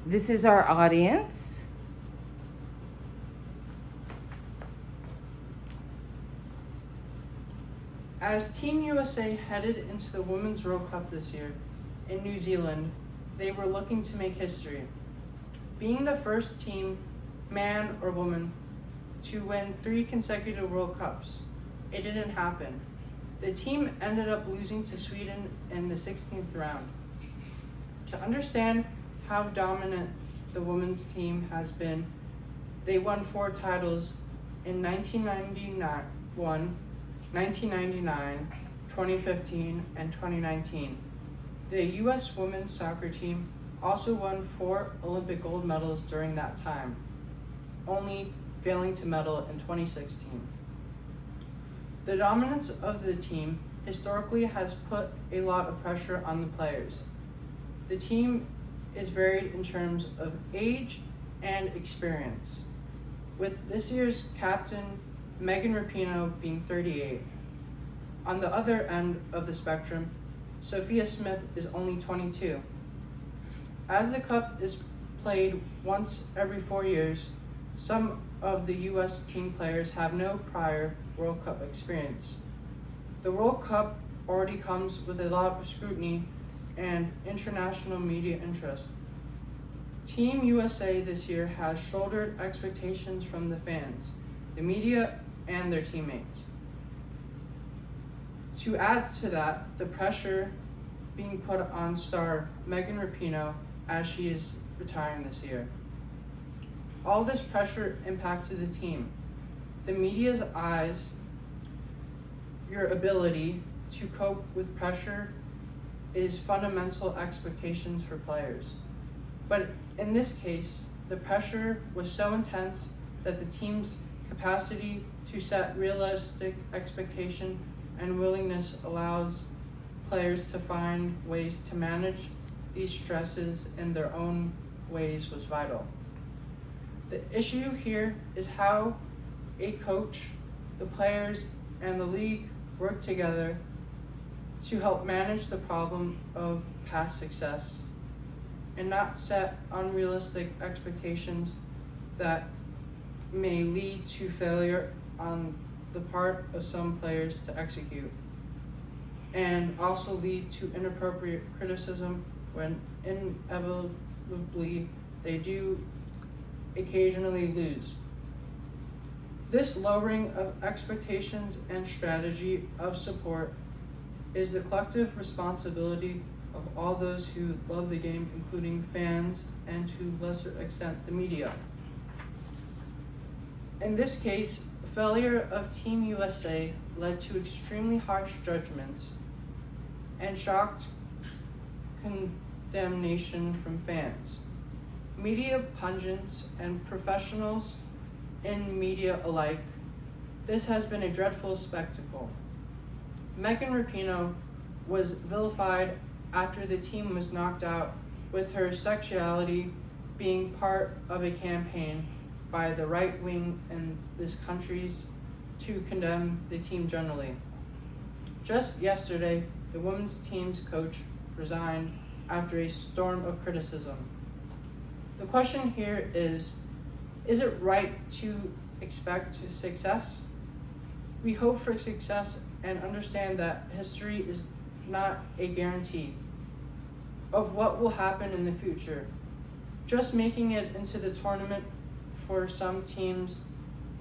This is our audience. As Team USA headed into the Women's World Cup this year in New Zealand, they were looking to make history. Being the first team, man or woman, to win 3 consecutive World Cups, it didn't happen. The team ended up losing to Sweden in the 16th round. To understand how dominant the women's team has been, they won 4 titles in 1999, 1999, 2015, and 2019. The U.S. women's soccer team also won 4 Olympic gold medals during that time, only failing to medal in 2016. The dominance of the team historically has put a lot of pressure on the players. The team is varied in terms of age and experience, with this year's captain Megan Rapinoe being 38. On the other end of the spectrum, Sophia Smith is only 22. As the Cup is played once every 4 years, some of the U.S. team players have no prior World Cup experience. The World Cup already comes with a lot of scrutiny and international media interest. Team USA this year has shouldered expectations from the fans, the media, and their teammates. To add to that, the pressure being put on star Megan Rapinoe as she is retiring this year. All this pressure impacted the team. The media's eyes, your ability to cope with pressure is fundamental expectations for players. But in this case, the pressure was so intense that the team's capacity to set realistic expectation and willingness allows players to find ways to manage these stresses in their own ways was vital. The issue here is how a coach, the players, and the league work together to help manage the problem of past success and not set unrealistic expectations that may lead to failure on the part of some players to execute, and also lead to inappropriate criticism when inevitably they do occasionally lose. This lowering of expectations and strategy of support is the collective responsibility of all those who love the game, including fans and to a lesser extent the media. In this case, failure of Team USA led to extremely harsh judgments and shocked condemnation from fans, media pundits, and professionals in media alike. This has been a dreadful spectacle. Megan Rapinoe was vilified after the team was knocked out, with her sexuality being part of a campaign by the right wing in this country to condemn the team generally. Just yesterday, the women's team's coach resigned after a storm of criticism. The question here is it right to expect success? We hope for success and understand that history is not a guarantee of what will happen in the future. Just making it into the tournament for some teams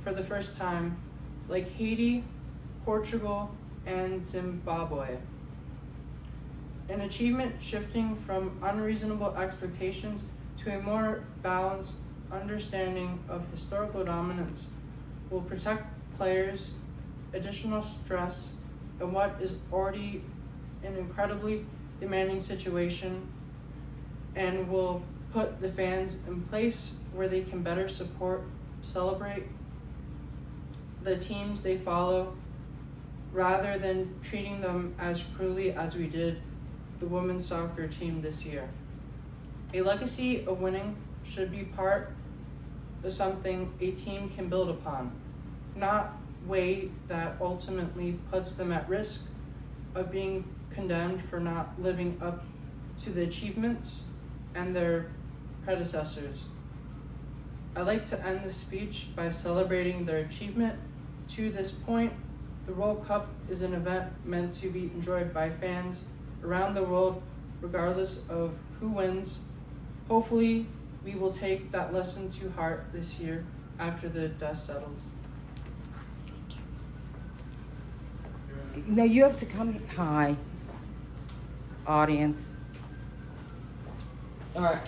for the first time, like Haiti, Portugal, and Zimbabwe. An achievement shifting from unreasonable expectations to a more balanced understanding of historical dominance will protect players, additional stress, and what is already an incredibly demanding situation, and will put the fans in place where they can better support, celebrate the teams they follow, rather than treating them as cruelly as we did the women's soccer team this year. A legacy of winning should be part of something a team can build upon, not way that ultimately puts them at risk of being condemned for not living up to the achievements and their predecessors. I'd like to end this speech by celebrating their achievement. To this point, the World Cup is an event meant to be enjoyed by fans around the world, regardless of who wins. Hopefully, we will take that lesson to heart this year after the dust settles. No, you have to come. Hi, audience. All right.